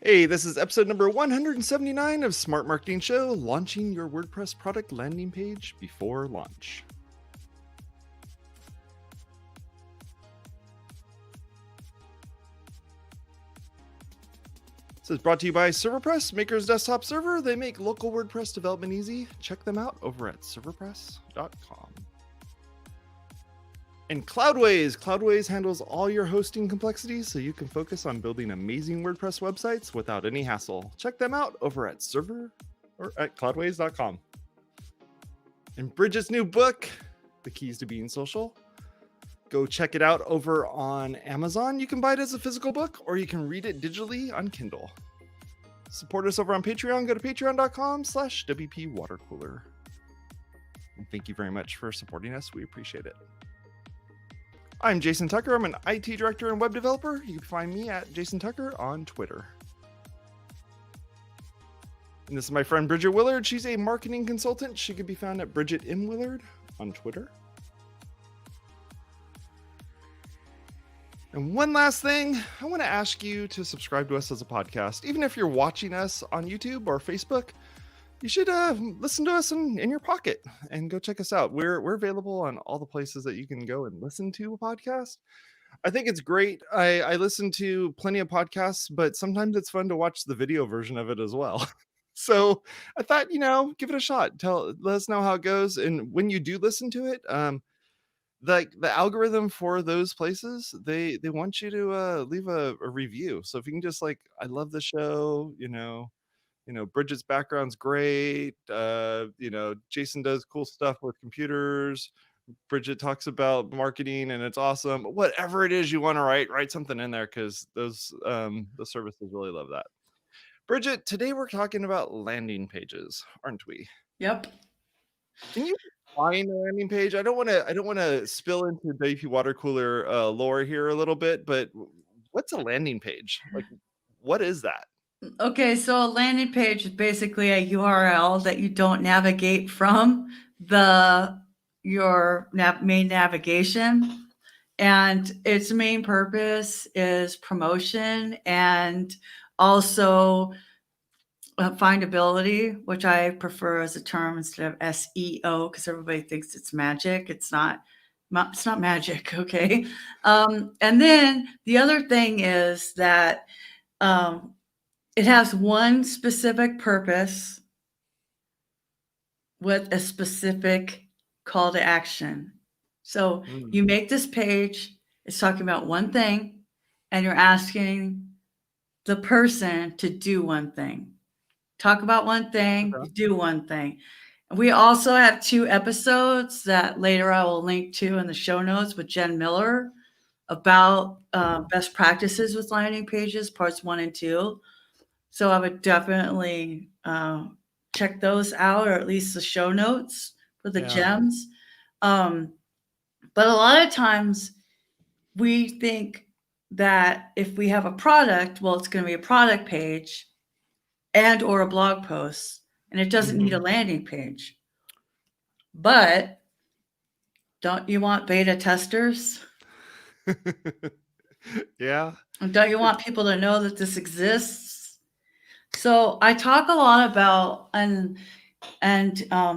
Hey, this is episode number 179 of Smart Marketing Show, launching your WordPress product landing page before launch. This is brought to you by ServerPress, Maker's Desktop Server. They make local WordPress development easy. Check them out over at serverpress.com. And Cloudways. Cloudways handles all your hosting complexities so you can focus on building amazing WordPress websites without any hassle. Check them out over at cloudways.com. And Bridget's new book, The Keys to Being Social. Go check it out over on Amazon. You can buy it as a physical book or you can read it digitally on Kindle. Support us over on Patreon. Go to patreon.com/WPwatercooler. And thank you very much for supporting us. We appreciate it. I'm Jason Tucker. I'm an IT director and web developer. You can find me at Jason Tucker on Twitter. And this is my friend Bridget Willard. She's a marketing consultant. She can be found at Bridget M Willard on Twitter. And one last thing, I want to ask you to subscribe to us as a podcast. Even if you're watching us on YouTube or Facebook, you should listen to us in your pocket and go check us out. We're available on all the places that you can go and listen to a podcast. I think it's great. I listen to plenty of podcasts, but sometimes it's fun to watch the video version of it as well. So I thought, give it a shot. Let us know how it goes. And when you do listen to it, the algorithm for those places, they want you to leave a review. So if you can just I love the show, Bridget's background's great. Jason does cool stuff with computers. Bridget talks about marketing and it's awesome. Whatever it is you want to write something in there, because those the services really love that. Bridget, today we're talking about landing pages, aren't we? Yep. Can you find a landing page? I don't want to spill into WPwatercooler lore here a little bit, but what's a landing page? What is that? Okay, so a landing page is basically a URL that you don't navigate from your main navigation, and its main purpose is promotion and also findability, which I prefer as a term instead of SEO, because everybody thinks it's magic. It's not magic, okay? And then the other thing is that it has one specific purpose with a specific call to action. So you make this page, it's talking about one thing, and you're asking the person to do one thing. Talk about one thing, do one thing. We also have 2 episodes that later I will link to in the show notes with Jen Miller about best practices with landing pages, parts 1 and 2. So I would definitely check those out, or at least the show notes for the gems. But a lot of times we think that if we have a product, well, it's going to be a product page and or a blog post, and it doesn't need a landing page. But don't you want beta testers? Yeah. And don't you want people to know that this exists? So I talk a lot about, and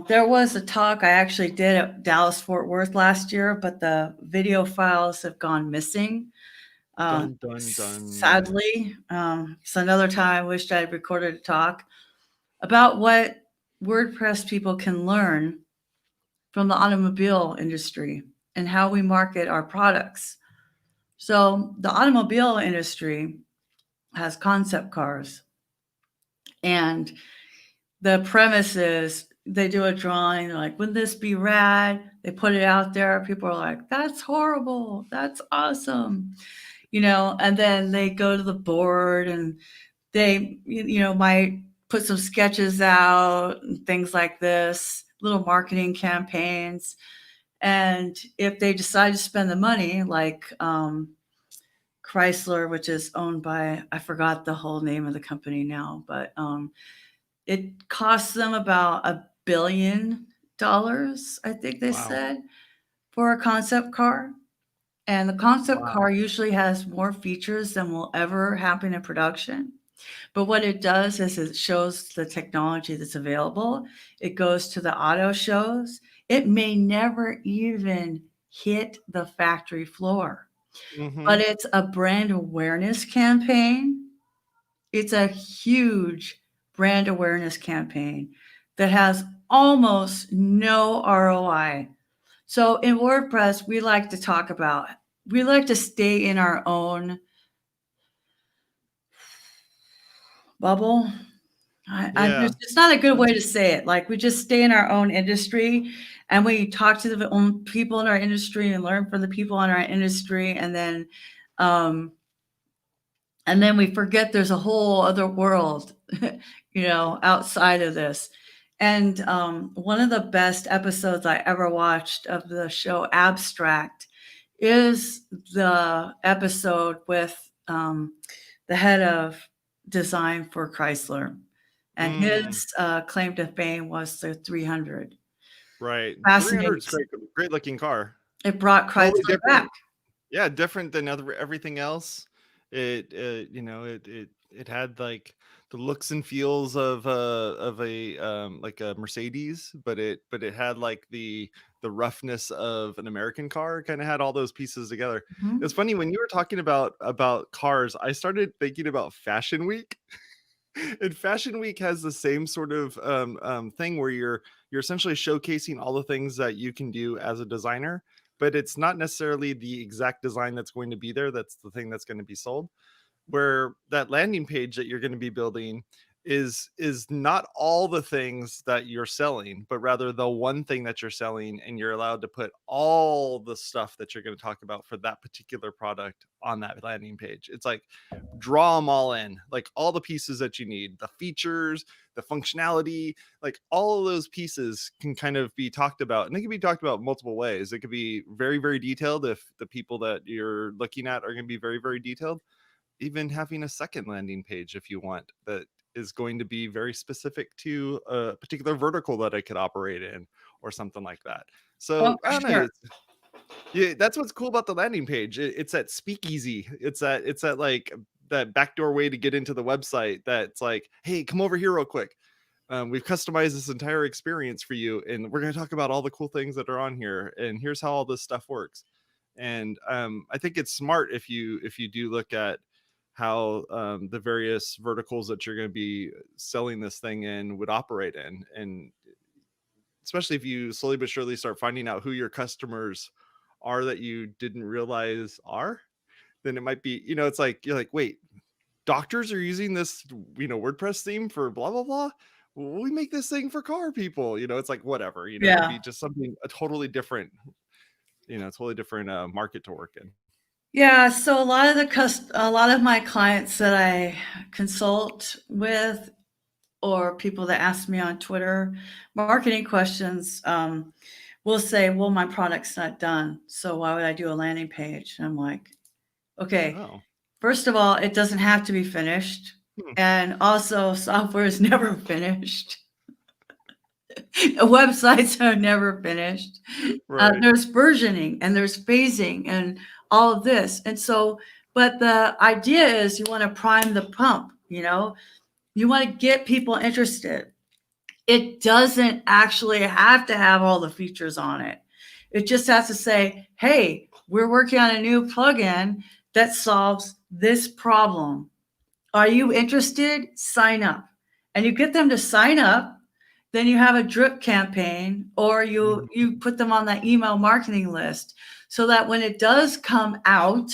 there was a talk I actually did at Dallas Fort Worth last year, but the video files have gone missing. Dun, dun, dun. Sadly. So another time I wished I'd recorded a talk about what WordPress people can learn from the automobile industry and how we market our products. So the automobile industry has concept cars, and the premise is they do a drawing, they're like, wouldn't this be rad? They put it out there. People are like, that's horrible. That's awesome. And then they go to the board and they, might put some sketches out and things like this, little marketing campaigns. And if they decide to spend the money, like Chrysler, which is owned by, I forgot the whole name of the company now, but it costs them about $1 billion, I think they said, for a concept car. And the concept car usually has more features than will ever happen in production. But what it does is it shows the technology that's available. It goes to the auto shows. It may never even hit the factory floor, but it's a brand awareness campaign. It's a huge brand awareness campaign that has almost no ROI. So in WordPress, we like to stay in our own bubble. It's not a good way to say it. Like, we just stay in our own industry and we talk to the own people in our industry and learn from the people in our industry. And then we forget there's a whole other world, outside of this. And one of the best episodes I ever watched of the show Abstract is the episode with the head of design for Chrysler. And his claim to fame was the 300. Right. 300 is great looking car. It brought Chrysler back. Yeah, different than everything else. It had like the looks and feels of a like a Mercedes, but it had like the roughness of an American car. Kind of had all those pieces together. It's funny when you were talking about cars, I started thinking about Fashion Week. And Fashion Week has the same sort of thing where you're essentially showcasing all the things that you can do as a designer, but it's not necessarily the exact design that's going to be there. That's the thing that's going to be sold. Where that landing page that you're going to be building is not all the things that you're selling, but rather the one thing that you're selling, and you're allowed to put all the stuff that you're going to talk about for that particular product on that landing page. It's like, draw them all in, like all the pieces that you need, the features, the functionality, like all of those pieces can kind of be talked about, and they can be talked about multiple ways. It could be very, very detailed if the people that you're looking at are going to be very, very detailed. Even having a second landing page, if you want, that is going to be very specific to a particular vertical that I could operate in or something like that. So I don't know. Yeah, that's what's cool about the landing page. It's that speakeasy. It's that like that backdoor way to get into the website. That's like, hey, come over here real quick. We've customized this entire experience for you, and we're going to talk about all the cool things that are on here. And here's how all this stuff works. And I think it's smart if you do look at how the various verticals that you're going to be selling this thing in would operate in. And especially if you slowly but surely start finding out who your customers are that you didn't realize are, then it might be, it's like, you're like, wait, doctors are using this, WordPress theme for blah, blah, blah. Well, we make this thing for car people, it's like, whatever, it could be just something, a totally different market to work in. Yeah, so a lot of my clients that I consult with, or people that ask me on Twitter marketing questions, will say, well, my product's not done, so why would I do a landing page? And I'm like, okay, first of all, it doesn't have to be finished. And also, software is never finished. Websites are never finished. Right. There's versioning and there's phasing and all of this. And so, but the idea is you want to prime the pump, you want to get people interested. It doesn't actually have to have all the features on it. It just has to say, hey, we're working on a new plugin that solves this problem. Are you interested? Sign up. And you get them to sign up. Then you have a drip campaign, or you put them on that email marketing list so that when it does come out,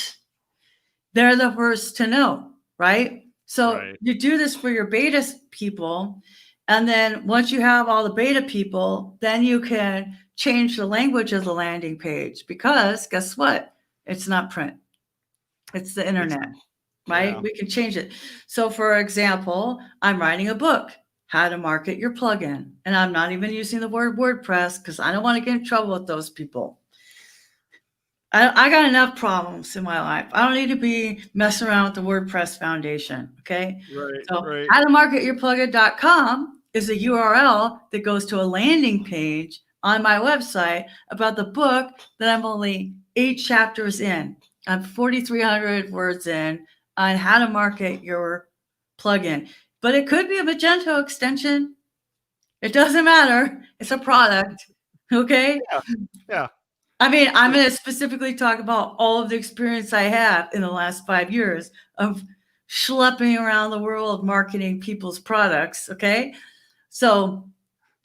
they're the first to know, right? So you do this for your beta people. And then once you have all the beta people, then you can change the language of the landing page, because guess what? It's not print. It's the internet, right? Yeah. We can change it. So for example, I'm writing a book, How to Market Your Plugin. And I'm not even using the word WordPress because I don't want to get in trouble with those people. I got enough problems in my life. I don't need to be messing around with the WordPress Foundation. Okay. Right. So howtomarketyourplugin.com is a URL that goes to a landing page on my website about the book that I'm only 8 chapters in. I'm 4,300 words in on how to market your plugin, but it could be a Magento extension. It doesn't matter. It's a product. Okay. Yeah. I mean, I'm going to specifically talk about all of the experience I have in the last 5 years of schlepping around the world marketing people's products. Okay. So,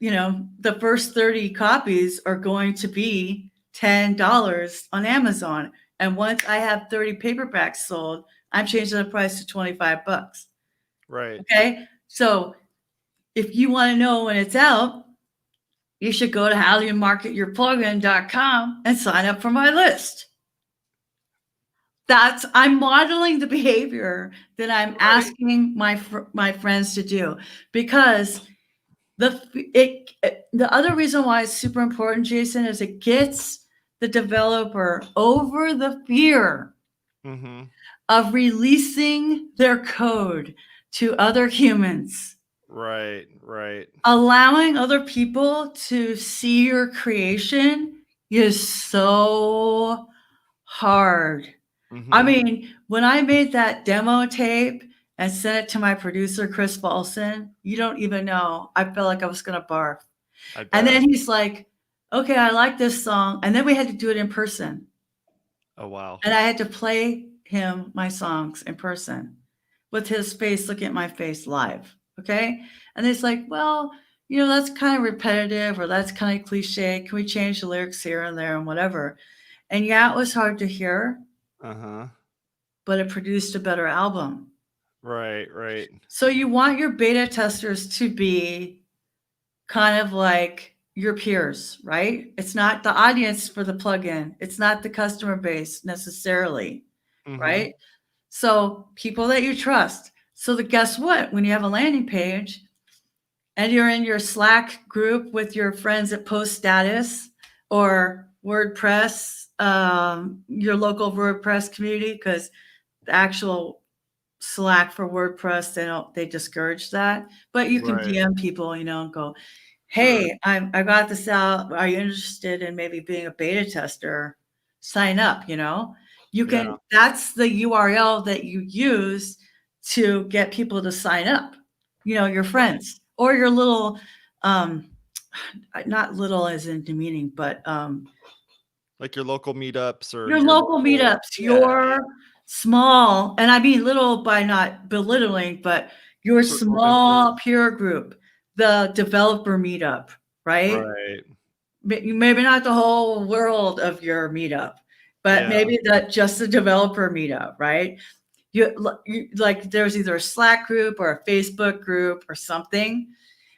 the first 30 copies are going to be $10 on Amazon. And once I have 30 paperbacks sold, I'm changing the price to $25. Right. Okay. So if you want to know when it's out, you should go to howdoyoumarketyourplugin.com and sign up for my list. I'm modeling the behavior that I'm asking my friends to do, because the other reason why it's super important, Jason, is it gets the developer over the fear of releasing their code to other humans. Right. Allowing other people to see your creation is so hard. I mean, when I made that demo tape and sent it to my producer, Chris Folson, you don't even know. I felt like I was going to barf. And then he's like, okay, I like this song. And then we had to do it in person. Oh, wow. And I had to play him my songs in person with his face looking at my face live. Okay. And it's like, well, that's kind of repetitive, or that's kind of cliche. Can we change the lyrics here and there and whatever? And yeah, it was hard to hear. But it produced a better album. Right. So you want your beta testers to be kind of like your peers, right? It's not the audience for the plugin. It's not the customer base necessarily, right? So people that you trust. So guess what? When you have a landing page and you're in your Slack group with your friends at Post Status or WordPress, your local WordPress community, because the actual Slack for WordPress, they discourage that. But you can DM people, and go, hey, I got this out. Are you interested in maybe being a beta tester? Sign up, You can, that's the URL that you use to get people to sign up, your friends or your little, not little as in demeaning, but like your local meetups or your local meetups, your small, and I mean little by not belittling, but your small peer group, the developer meetup, right? Maybe not the whole world of your meetup, but maybe just the developer meetup, right? You like there's either a Slack group or a Facebook group or something.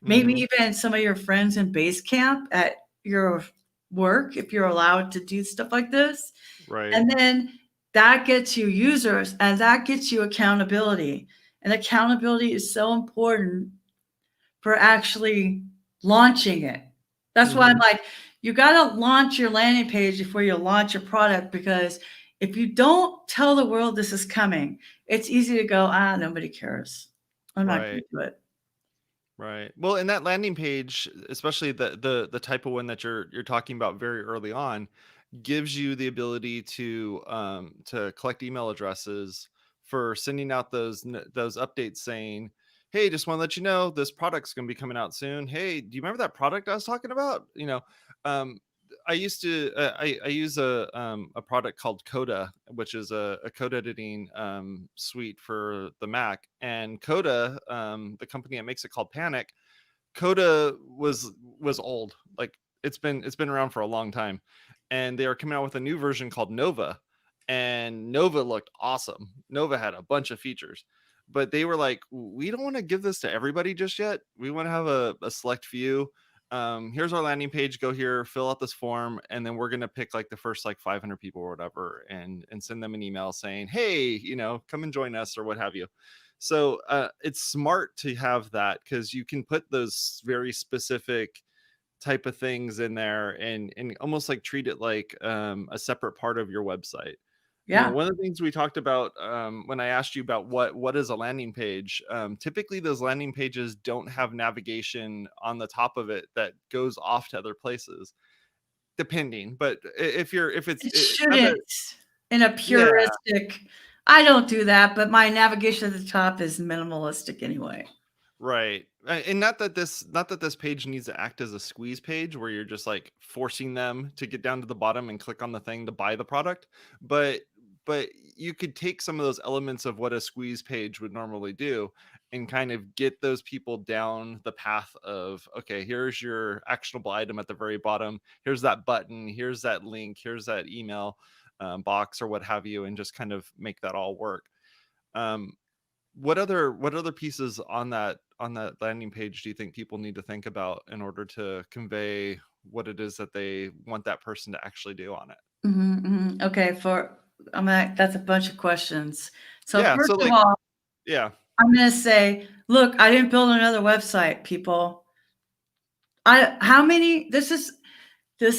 Maybe even some of your friends in Basecamp at your work, if you're allowed to do stuff like this. And then that gets you users and that gets you accountability. And accountability is so important for actually launching it. That's why I'm like, you got to launch your landing page before you launch your product, because if you don't tell the world this is coming, it's easy to go, nobody cares. I'm not going to do it. Right. Well, in that landing page, especially the type of one that you're talking about very early on, gives you the ability to collect email addresses for sending out those updates saying, hey, just want to let you know this product's going to be coming out soon. Hey, do you remember that product I was talking about? I used to I use a product called Coda, which is a code editing suite for the Mac. And Coda, the company that makes it, called Panic. Coda was old. Like it's been around for a long time, and they are coming out with a new version called Nova, and Nova looked awesome. Nova had a bunch of features, but they were like, we don't want to give this to everybody just yet. We want to have a select few. Here's our landing page, go here, fill out this form, and then we're going to pick like the first like 500 people or whatever, and send them an email saying, hey, come and join us or what have you. So it's smart to have that, because you can put those very specific type of things in there and almost like treat it like a separate part of your website. One of the things we talked about when I asked you about what is a landing page, typically those landing pages don't have navigation on the top of it that goes off to other places, depending. But if it's it shouldn't in a puristic I don't do that, but my navigation at the top is minimalistic anyway. Right. And not that this page needs to act as a squeeze page where you're just like forcing them to get down to the bottom and click on the thing to buy the product, but you could take some of those elements of what a squeeze page would normally do and kind of get those people down the path of, okay, here's your actionable item at the very bottom. Here's that button. Here's that link. Here's that email box or what have you, and just kind of make that all work. What other pieces on that landing page do you think people need to think about in order to convey what it is that they want that person to actually do on it? Okay, that's a bunch of questions. So Yeah, first so of like, all, yeah, I'm going to say, look, I didn't build another website, people. This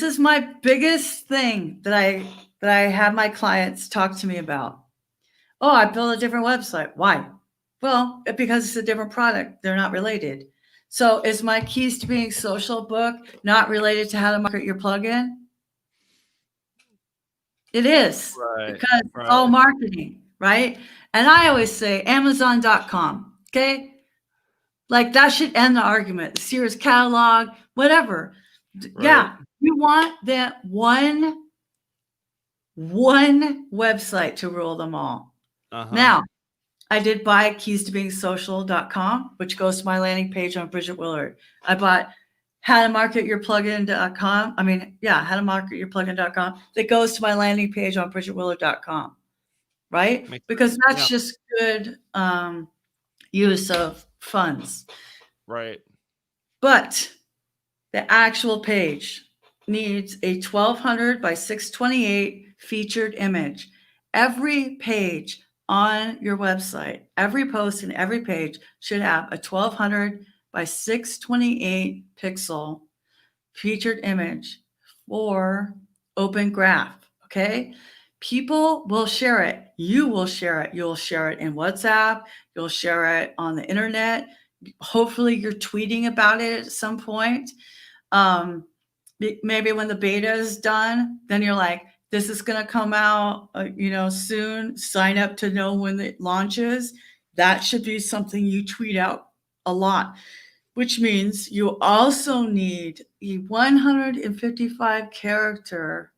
is my biggest thing that I have my clients talk to me about. Oh, I built a different website. Why? Well, because it's a different product. They're not related. So is my Keys to Being Social book not related to how to market your plugin? It is, because it's all marketing, right? And I always say Amazon.com, okay? Like that should end the argument. The Sears catalog, whatever. Right. Yeah, you want that one website to rule them all. Now, I did buy keystobeing.social.com, which goes to my landing page on Bridget Willard. I bought howtomarketyourplugin.com. howtomarketyourplugin.com. That goes to my landing page on bridgetwillard.com, right? Because that's just good use of funds. Right. But the actual page needs a 1200 by 628 featured image. Every page on your website, every post and every page should have a 1200 by 628 pixel featured image for Open Graph. Okay. People will share it. You will share it. You'll share it in WhatsApp. You'll share it on the internet. Hopefully you're tweeting about it at some point. Maybe when the beta is done, then you're like, this is going to come out, soon. Sign up to know when it launches. That should be something you tweet out a lot, which means you also need a 155 character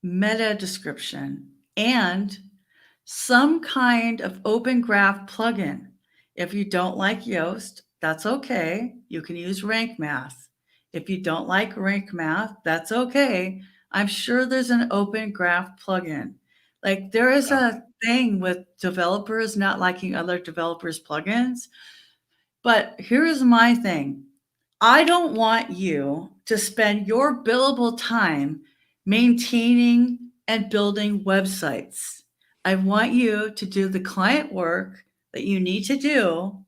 meta description and some kind of Open Graph plugin. If you don't like Yoast, that's okay. You can use Rank Math. If you don't like Rank Math, that's okay. I'm sure there's an Open Graph plugin. Like there is a thing with developers not liking other developers' plugins. But here's my thing. I don't want you to spend your billable time maintaining and building websites. I want you to do the client work that you need to do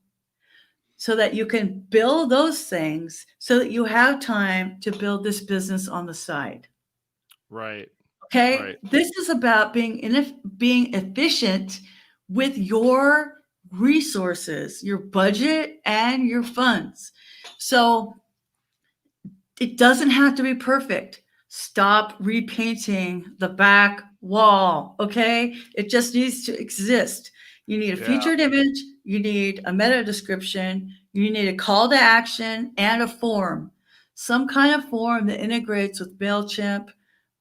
so that you can build those things so that you have time to build this business on the side. Right. Okay. Right. This is about being efficient with your resources, your budget, and your funds. So it doesn't have to be perfect. Stop repainting the back wall, okay? It just needs to exist. You need a featured image, you need a meta description, you need a call to action, and a form. Some kind of form that integrates with MailChimp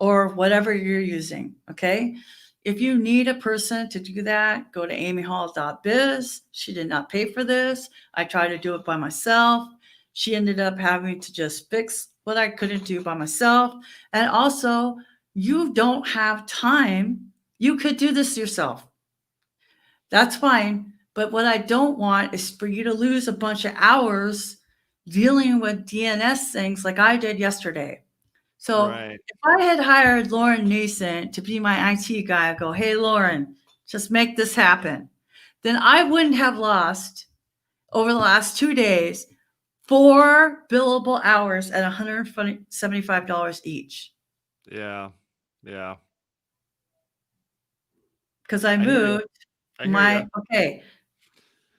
or whatever you're using, okay? If you need a person to do that, go to amyhall.biz. She did not pay for this. I tried to do it by myself. She ended up having to just fix what I couldn't do by myself. And also, you don't have time. You could do this yourself. That's fine. But what I don't want is for you to lose a bunch of hours dealing with DNS things like I did yesterday. So if I had hired Lauren Nason to be my IT guy, I'd go, hey, Lauren, just make this happen. Then I wouldn't have lost over the last 2 days 4 billable hours at $175 each. Yeah. Yeah. Because I moved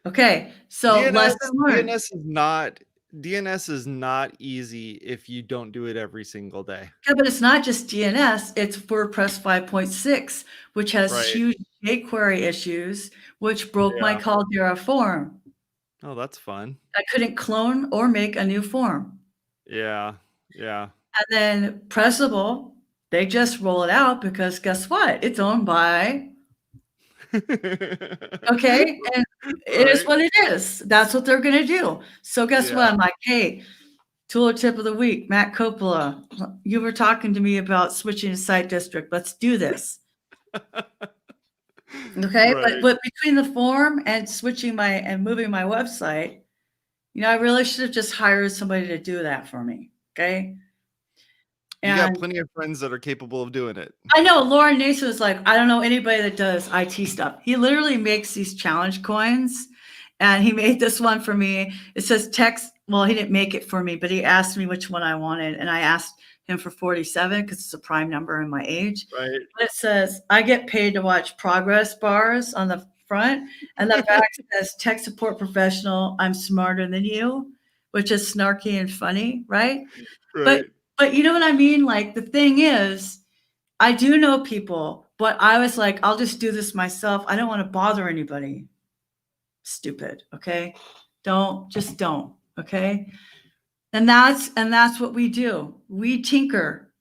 Okay. So DNS, lesson learned. DNS is not DNS is not easy if you don't do it every single day. Yeah, but it's not just DNS, it's WordPress 5.6, which has Right. huge jQuery issues, which broke my Yeah. Caldera form. Oh, that's fun. I couldn't clone or make a new form. Yeah. Yeah. And then Pressable, they just roll it out because guess what? It's owned by okay, and it is Right. what it is. That's what they're gonna do. So guess Yeah. what? I'm like, hey, tool tip of the week, Matt Coppola. You were talking to me about switching to site district. Let's do this. Okay, Right. but between the form and switching my and moving my website, I really should have just hired somebody to do that for me. Okay. You got And plenty of friends that are capable of doing it. I know Lauren Nason was like, I don't know anybody that does IT stuff. He literally makes these challenge coins. And he made this one for me. It says text. Well, he didn't make it for me, but he asked me which one I wanted. And I asked him for 47 because it's a prime number in my age. Right. But it says, I get paid to watch progress bars on the front. And the back says, tech support professional, I'm smarter than you, which is snarky and funny, right? Right. But you know what I mean? Like the thing is, I do know people, but I was like, I'll just do this myself. I don't want to bother anybody. Stupid. Okay. Don't. Okay. And that's what we do. We tinker.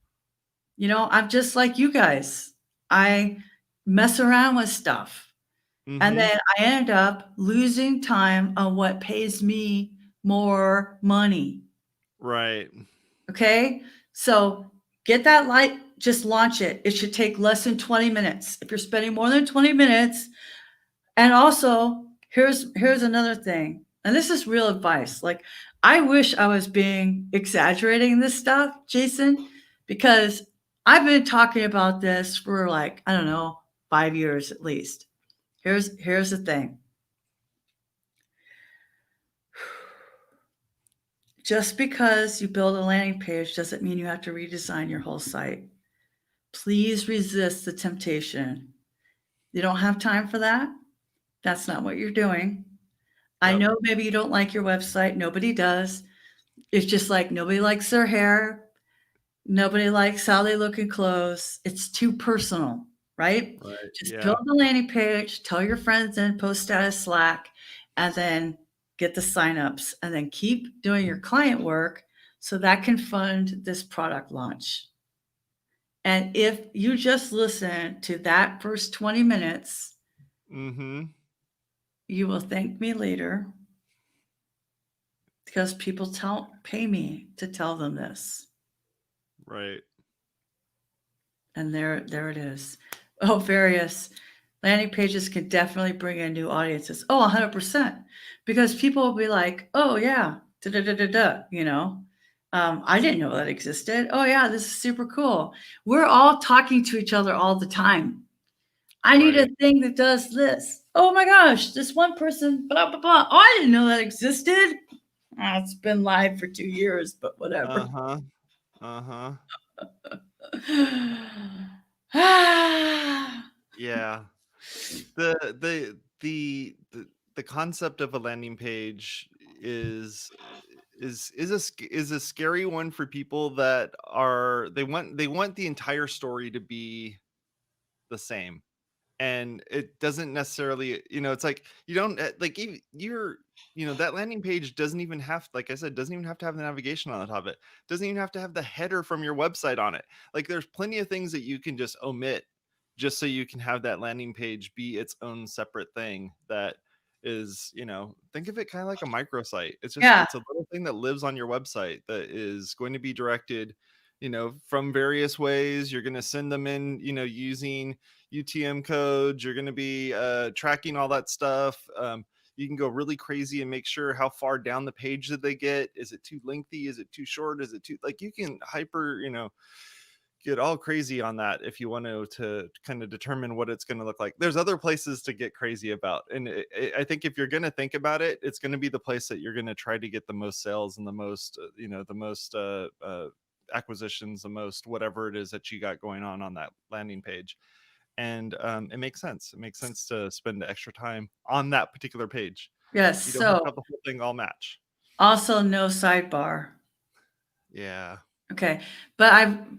I'm just like you guys. I mess around with stuff. And then I end up losing time on what pays me more money. Right. Okay. So get that light, just launch it. It should take less than 20 minutes. If you're spending more than 20 minutes, and also here's another thing, and this is real advice. Like, I wish I was exaggerating this stuff, Jason, because I've been talking about this for like, I don't know, 5 years at least. Here's the thing. Just because you build a landing page doesn't mean you have to redesign your whole site. Please resist the temptation. You don't have time for that. That's not what you're doing. I know maybe you don't like your website. Nobody does. It's just like nobody likes their hair. Nobody likes how they look in clothes. It's too personal, right? Just build the landing page, tell your friends in, post status Slack, and then get the signups, and then keep doing your client work so that can fund this product launch. And if you just listen to that first 20 minutes, you will thank me later because people pay me to tell them this. Right. And there it is. Oh, Verious. Landing pages can definitely bring in new audiences. Oh, 100%. Because people will be like, oh, yeah, I didn't know that existed. Oh, yeah, this is super cool. We're all talking to each other all the time. I need a thing that does this. Oh, my gosh, this one person, blah, blah, blah. Oh, I didn't know that existed. It's been live for 2 years, but whatever. Yeah. The concept of a landing page is a scary one for people that they want the entire story to be the same. And it doesn't necessarily, it's like you don't like that landing page doesn't even have, like I said, doesn't even have to have the navigation on the top of it. Doesn't even have to have the header from your website on it. Like there's plenty of things that you can just omit just so you can have that landing page be its own separate thing that is, think of it kind of like a microsite. It's just it's a little thing that lives on your website that is going to be directed, from various ways. You're going to send them in, using UTM codes. You're going to be tracking all that stuff. You can go really crazy and make sure how far down the page that they get. Is it too lengthy? Is it too short? Is it too, like, you can get all crazy on that if you want to kind of determine what it's going to look like. There's other places to get crazy about. And I think if you're going to think about it, it's going to be the place that you're going to try to get the most sales and the most, the most acquisitions, the most whatever it is that you got going on that landing page. And it makes sense. It makes sense to spend extra time on that particular page. Yes. You don't have to have the whole thing all match. Also, no sidebar. Yeah. Okay. But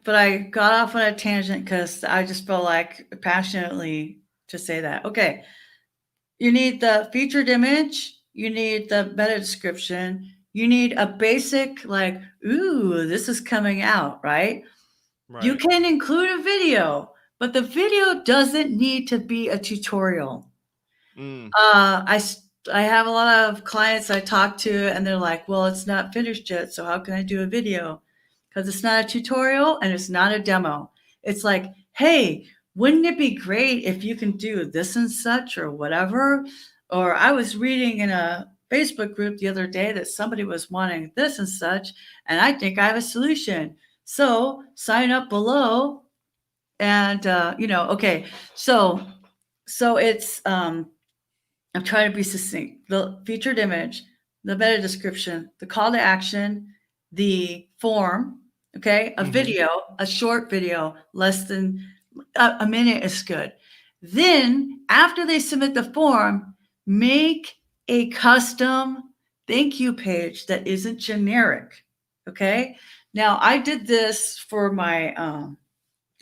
I got off on a tangent because I just felt like passionately to say that. Okay. You need the featured image, you need the meta description, you need a basic, like, ooh, this is coming out, right? You Right. can include a video, but the video doesn't need to be a tutorial. Mm. I have a lot of clients I talk to, and they're like, well, it's not finished yet, so how can I do a video? Because it's not a tutorial and it's not a demo. It's like, hey, wouldn't it be great if you can do this and such or whatever? Or I was reading in a Facebook group the other day that somebody was wanting this and such, and I think I have a solution. So sign up below. And okay. So it's I'm trying to be succinct. The featured image, the meta description, the call to action, the form, okay, a video, a short video, less than a minute is good. Then, after they submit the form, make a custom thank you page that isn't generic. Okay. Now, I did this for my,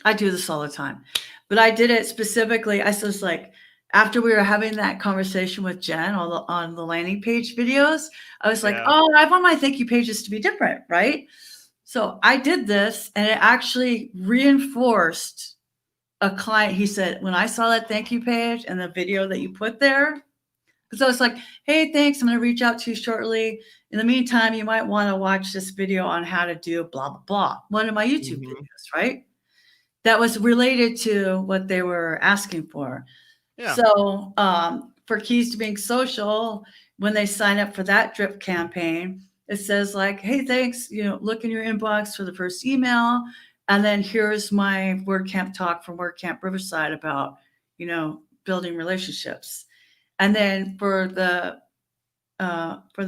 I do this all the time, but I did it specifically. I was like, after we were having that conversation with Jen on the landing page videos, I was like, Yeah. oh, I want my thank you pages to be different, right? So I did this, and it actually reinforced a client. He said, when I saw that thank you page and the video that you put there, because I was like, hey, thanks, I'm going to reach out to you shortly. In the meantime, you might want to watch this video on how to do blah, blah, blah. One of my YouTube videos, right? That was related to what they were asking for. Yeah. So for Keys to Being Social, when they sign up for that drip campaign, it says like, hey, thanks, look in your inbox for the first email. And then here's my WordCamp talk from WordCamp Riverside about, building relationships. And then for the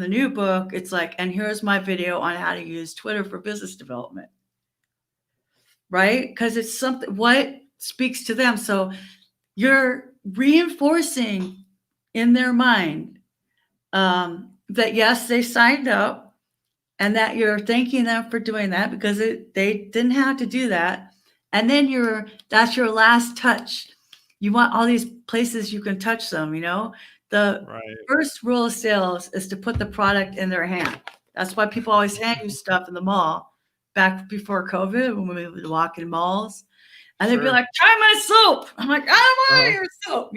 new book, it's like, and here's my video on how to use Twitter for business development. Right? Because it's something, what speaks to them. So you're reinforcing in their mind that yes, they signed up, and that you're thanking them for doing that because they didn't have to do that. And then that's your last touch. You want all these places you can touch them, The first rule of sales is to put the product in their hand. That's why people always hand you stuff in the mall back before COVID when we would walk in malls. And they'd be like, try my soap. I'm like, I don't want your soap,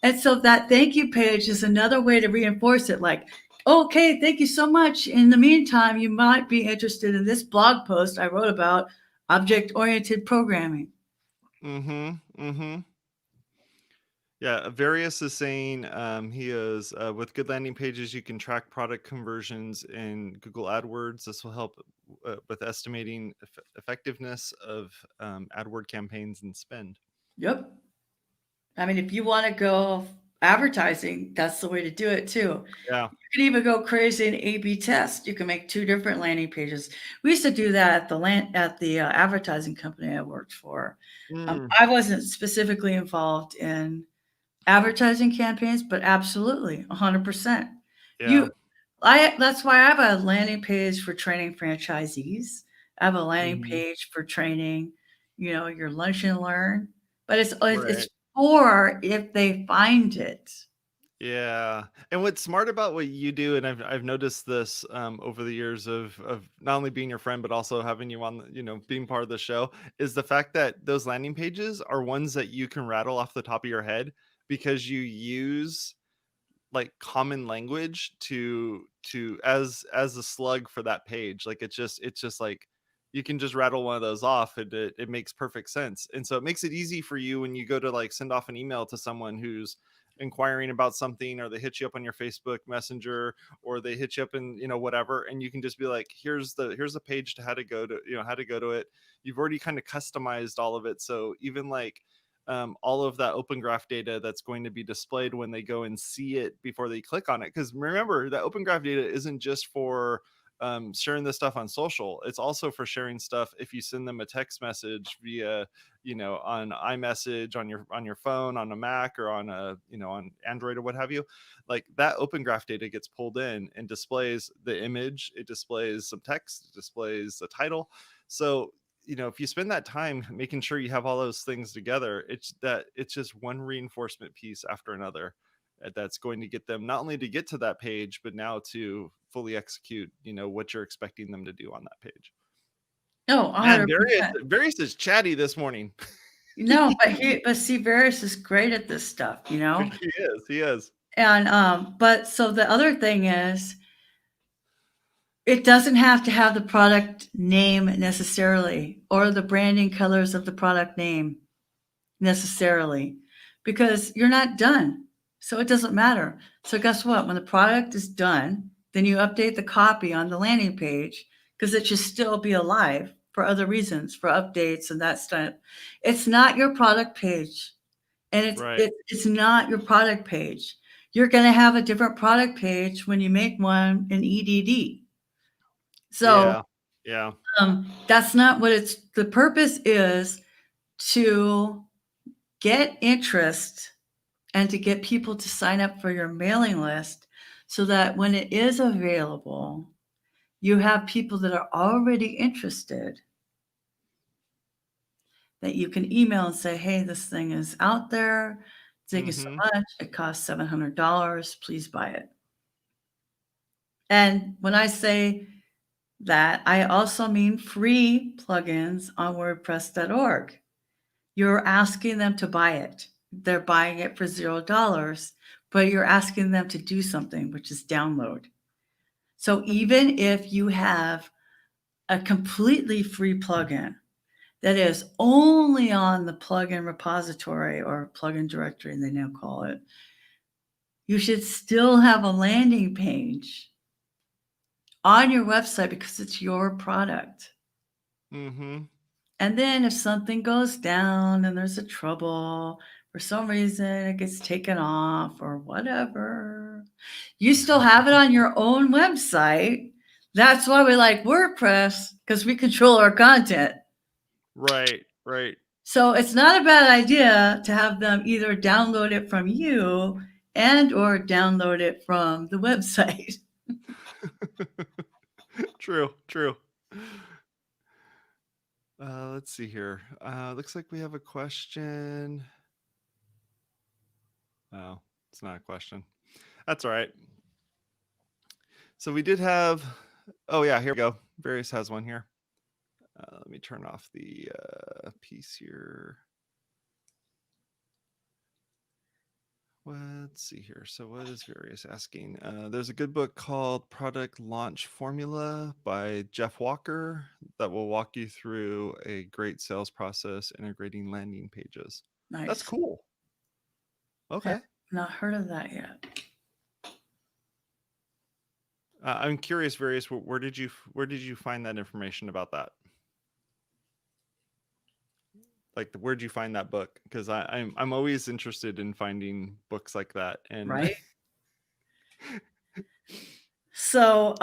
And so, that thank you page is another way to reinforce it. Like, okay, thank you so much. In the meantime, you might be interested in this blog post I wrote about object-oriented programming. Yeah, Verious is saying he is with good landing pages, you can track product conversions in Google AdWords. This will help with estimating effectiveness of AdWord campaigns and spend. Yep. I mean, if you want to go advertising, that's the way to do it too. Yeah. You can even go crazy and A/B test. You can make 2 different landing pages. We used to do that at the advertising company I worked for. I wasn't specifically involved in advertising campaigns, but absolutely 100%. Yeah. That's why I have a landing page for training franchisees. I have a landing page for training, your lunch and learn, but it's for if they find it. Yeah. And what's smart about what you do, and I've noticed this over the years of not only being your friend, but also having you on, being part of the show, is the fact that those landing pages are ones that you can rattle off the top of your head because you use like common language as a slug for that page. Like it's just like you can just rattle one of those off and it makes perfect sense. And so it makes it easy for you when you go to like send off an email to someone who's inquiring about something, or they hit you up on your Facebook Messenger, or they hit you up in whatever, and you can just be like, here's the page to how to go to it. You've already kind of customized all of it, so even like all of that open graph data that's going to be displayed when they go and see it before they click on it. Because remember, that open graph data isn't just for sharing this stuff on social. It's also for sharing stuff if you send them a text message via, on iMessage on your phone, on a Mac, or on on Android or what have you. Like that Open Graph data gets pulled in and displays the image, it displays some text, it displays the title. So if you spend that time making sure you have all those things together, it's just one reinforcement piece after another that's going to get them not only to get to that page, but now to fully execute, what you're expecting them to do on that page. Oh, 100%. Verious is chatty this morning. No, but see, Verious is great at this stuff, He is. And but so the other thing is, it doesn't have to have the product name necessarily, or the branding colors of the product name necessarily, because you're not done. So it doesn't matter. So guess what? When the product is done, then you update the copy on the landing page, because it should still be alive for other reasons, for updates and that stuff. It's not your product page. And it's not your product page. You're going to have a different product page when you make one in EDD. So yeah. That's not what the purpose is, to get interest and to get people to sign up for your mailing list, so that when it is available, you have people that are already interested that you can email and say, hey, this thing is out there. Thank you so much. It costs $700. Please buy it. And when I say that, I also mean free plugins on WordPress.org. You're asking them to buy it. They're buying it for $0, but you're asking them to do something, which is download. So even if you have a completely free plugin that is only on the plugin repository or plugin directory, they now call it, you should still have a landing page on your website, because it's your product. And then if something goes down and there's a trouble, for some reason it gets taken off or whatever, you still have it on your own website. That's why we like WordPress, because we control our content. Right. So it's not a bad idea to have them either download it from you or download it from the website. True. Let's see here. Looks like we have a question. Oh, it's not a question. That's all right. So we did have, oh yeah, here we go. Verious has one here. Let me turn off the piece here. Let's see here. So what is Verious asking? There's a good book called Product Launch Formula by Jeff Walker that will walk you through a great sales process integrating landing pages. Nice. That's cool. Okay. I've not heard of that yet. I'm curious, Verious, where did you find that information about that? Like, where'd you find that book? Because I'm always interested in finding books like that. And right. So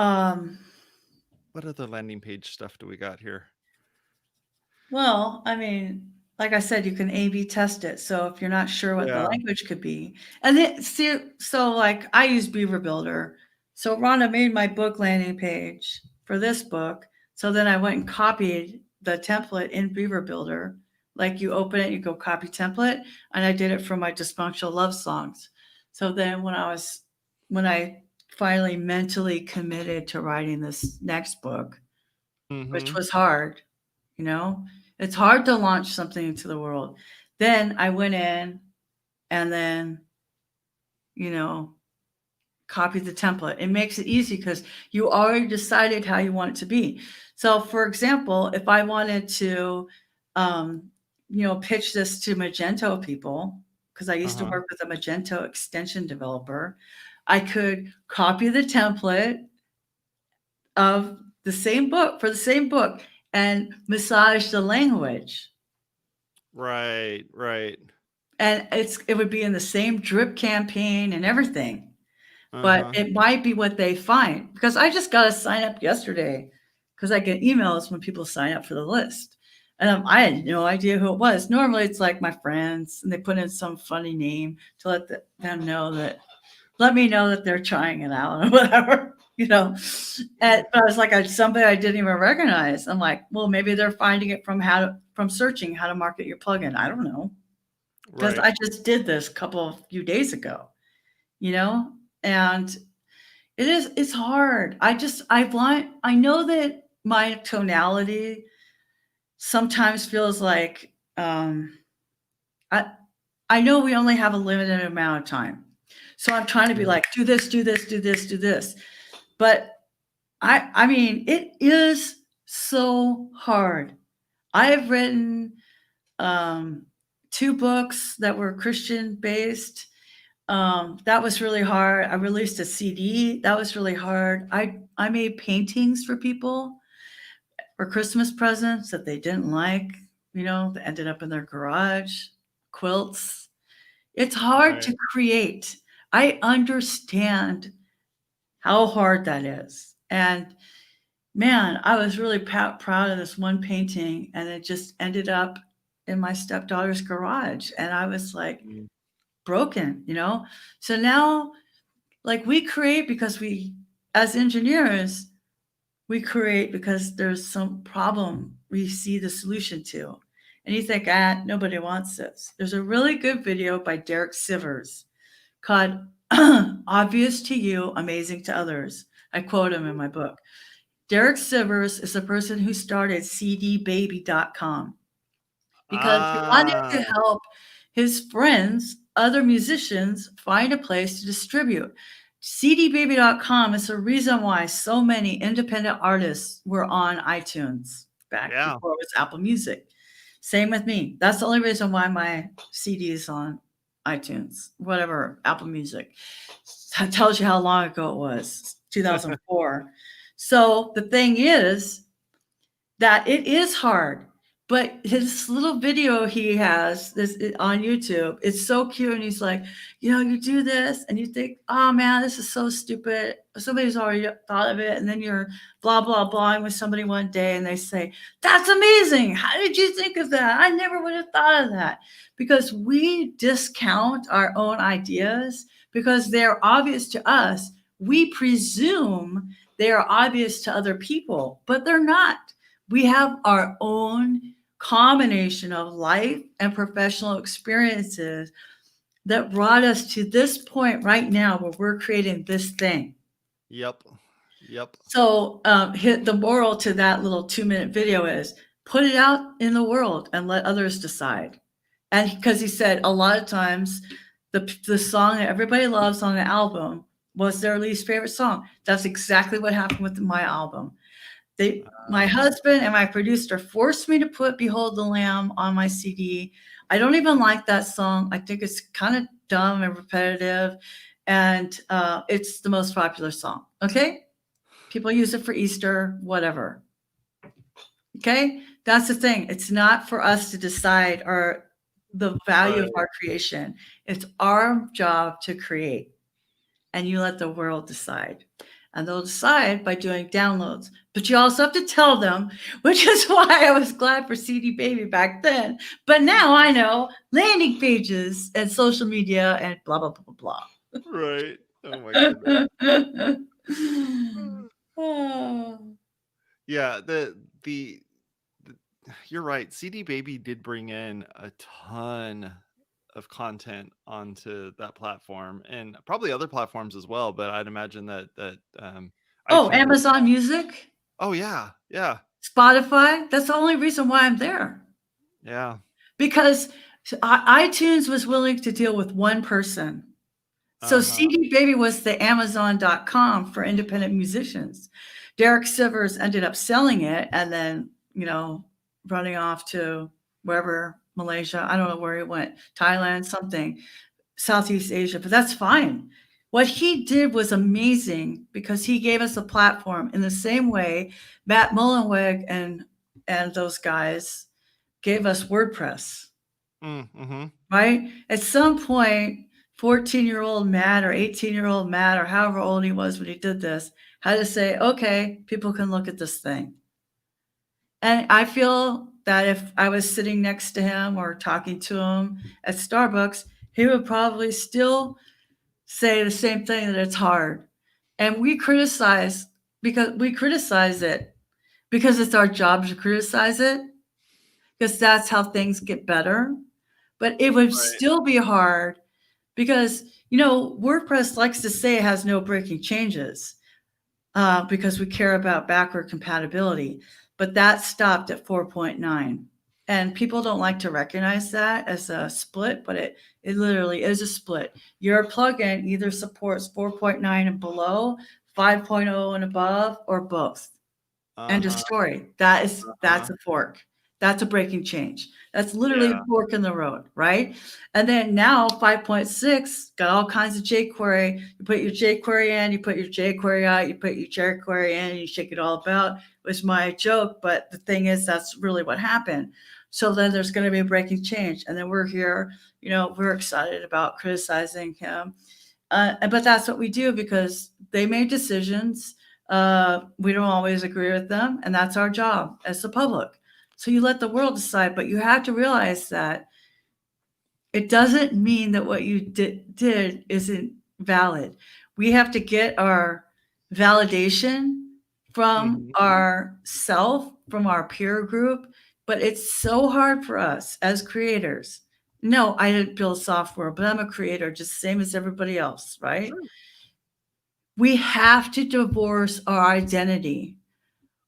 what other landing page stuff do we got here? Well, I mean, like I said, you can A/B test it. So if you're not sure what the language could be, and then so like I use Beaver Builder. So Rhonda made my book landing page for this book. So then I went and copied the template in Beaver Builder. Like you open it, you go copy template, and I did it for my dysfunctional love songs. So then when I finally mentally committed to writing this next book, which was hard, it's hard to launch something into the world. Then I went in and then, copied the template. It makes it easy because you already decided how you want it to be. So for example, if I wanted to, pitch this to Magento people, because I used to work with a Magento extension developer, I could copy the template of the same book and massage the language. Right. And it would be in the same drip campaign and everything. but it might be what they find, because I just got to sign up yesterday because I get emails when people sign up for the list. And I had no idea who it was. Normally it's like my friends, and they put in some funny name to let them know that, let me know that they're trying it out or whatever, you know. But I was like, somebody I didn't even recognize. I'm like, well, maybe they're finding it from searching how to market your plugin. I don't know. Because I just did this few days ago, you know, and it's hard. I know that my tonality sometimes feels like, I know we only have a limited amount of time. So I'm trying to be like, do this, do this, do this, do this. But I mean, it is so hard. I have written 2 books that were Christian based. That was really hard. I released a CD. That was really hard. I made paintings for people for Christmas presents that they didn't like, you know, that ended up in their garage, quilts. It's hard to create. I understand how hard that is. And man, I was really proud of this one painting, and it just ended up in my stepdaughter's garage. And I was like broken, you know? So now, like, we create because as engineers, we create because there's some problem we see the solution to. And you think, nobody wants this. There's a really good video by Derek Sivers called Obvious to You, Amazing to Others. I quote him in my book. Derek Sivers is the person who started cdbaby.com because he wanted to help his friends, other musicians, find a place to distribute. cdbaby.com is the reason why so many independent artists were on iTunes back before it was Apple Music. Same with me. That's the only reason why my CD is on iTunes, whatever, Apple Music. That tells you how long ago it was, 2004. So the thing is that it is hard, but his little video he has this on YouTube, it's so cute. And he's like, you know, you do this and you think, oh man, this is so stupid. Somebody's already thought of it. And then you're blah, blah, blah with somebody one day and they say, that's amazing. How did you think of that? I never would have thought of that. Because we discount our own ideas because they're obvious to us. We presume they are obvious to other people, but they're not. We have our own combination of life and professional experiences that brought us to this point right now where we're creating this thing. Yep. So the moral to that little 2-minute video is put it out in the world and let others decide. And because he said a lot of times the song that everybody loves on the album was their least favorite song. That's exactly what happened with my album. My husband and my producer forced me to put Behold the Lamb on my CD. I don't even like that song. I think it's kind of dumb and repetitive. And it's the most popular song. Okay? People use it for Easter, whatever. Okay? That's the thing. It's not for us to decide the value of our creation. It's our job to create. And you let the world decide. And they'll decide by doing downloads. But you also have to tell them, which is why I was glad for CD Baby back then. But now I know landing pages and social media and blah, blah, blah, blah, blah. Right. Oh my goodness. Yeah, the you're right. CD Baby did bring in a ton of content onto that platform, and probably other platforms as well. But I'd imagine that Amazon Music. Oh yeah. Spotify. That's the only reason why I'm there. Yeah. Because iTunes was willing to deal with one person. So CD Baby was the Amazon.com for independent musicians. Derek Sivers ended up selling it and then, you know, running off to wherever, Malaysia. I don't know where he went, Thailand, something, Southeast Asia, but that's fine. What he did was amazing because he gave us a platform in the same way Matt Mullenweg and those guys gave us WordPress. Mm-hmm. Right? At some point, 14-year-old Matt or 18-year-old Matt or however old he was when he did this had to say, okay, people can look at this thing. And I feel that if I was sitting next to him or talking to him at Starbucks, he would probably still say the same thing, that it's hard. And we criticize it because it's our job to criticize it, because that's how things get better. But it would still be hard because, WordPress likes to say it has no breaking changes because we care about backward compatibility. But that stopped at 4.9. And people don't like to recognize that as a split, but it literally is a split. Your plugin either supports 4.9 and below, 5.0 and above, or both. End of story. That's a fork. That's a breaking change. That's literally a fork in the road, right? And then now 5.6 got all kinds of jQuery. You put your jQuery in, you put your jQuery out, you put your jQuery in, you shake it all about. It was my joke, but the thing is, that's really what happened. So then there's going to be a breaking change. And then we're here, we're excited about criticizing him. But that's what we do because they made decisions. We don't always agree with them, and that's our job as the public. So you let the world decide, but you have to realize that it doesn't mean that what you did isn't valid. We have to get our validation from our self, from our peer group, but it's so hard for us as creators. No, I didn't build software, but I'm a creator, just same as everybody else, right? Sure. We have to divorce our identity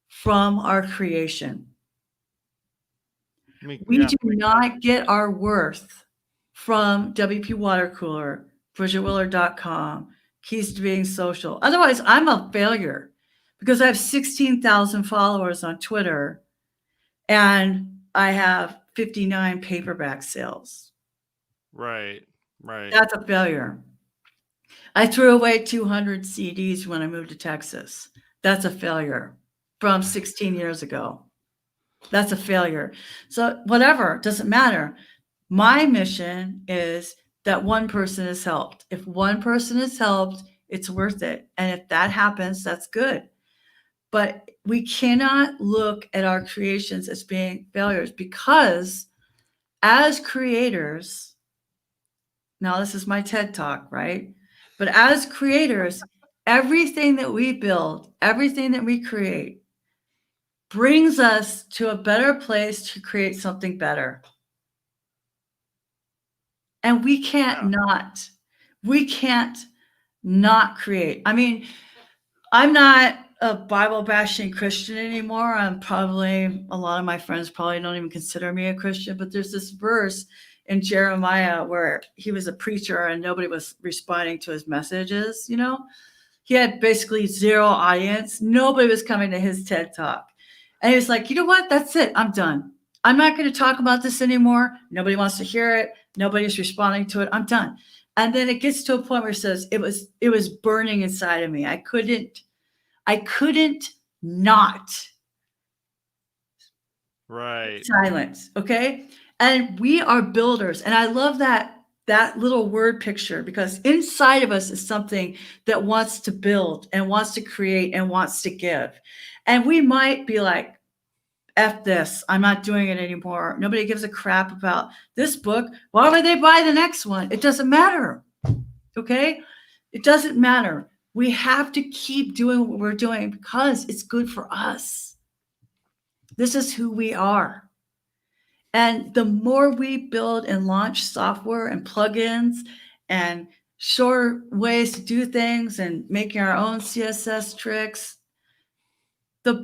from our creation. We do not get our worth from WPwatercooler, BridgetWillard.com, Keys to Being Social. Otherwise, I'm a failure because I have 16,000 followers on Twitter and I have 59 paperback sales. Right. That's a failure. I threw away 200 CDs when I moved to Texas. That's a failure from 16 years ago. That's a failure. So whatever, doesn't matter. My mission is that one person is helped. If one person is helped, it's worth it. And if that happens, that's good. But we cannot look at our creations as being failures because as creators, now this is my TED Talk, right? But as creators, everything that we build, everything that we create brings us to a better place to create something better. And we can't not create. I mean, I'm not a Bible bashing Christian anymore. A lot of my friends probably don't even consider me a Christian, but there's this verse in Jeremiah where he was a preacher and nobody was responding to his messages. He had basically zero audience. Nobody was coming to his TED Talk. And he was like, you know what? That's it. I'm done. I'm not going to talk about this anymore. Nobody wants to hear it. Nobody's responding to it. I'm done. And then it gets to a point where it says it was burning inside of me. I couldn't not. Right. Silence. Okay. And we are builders. And I love that little word picture because inside of us is something that wants to build and wants to create and wants to give. And we might be like, F this, I'm not doing it anymore. Nobody gives a crap about this book. Why would they buy the next one? It doesn't matter. Okay? It doesn't matter. We have to keep doing what we're doing because it's good for us. This is who we are. And the more we build and launch software and plugins and short ways to do things and making our own CSS tricks, the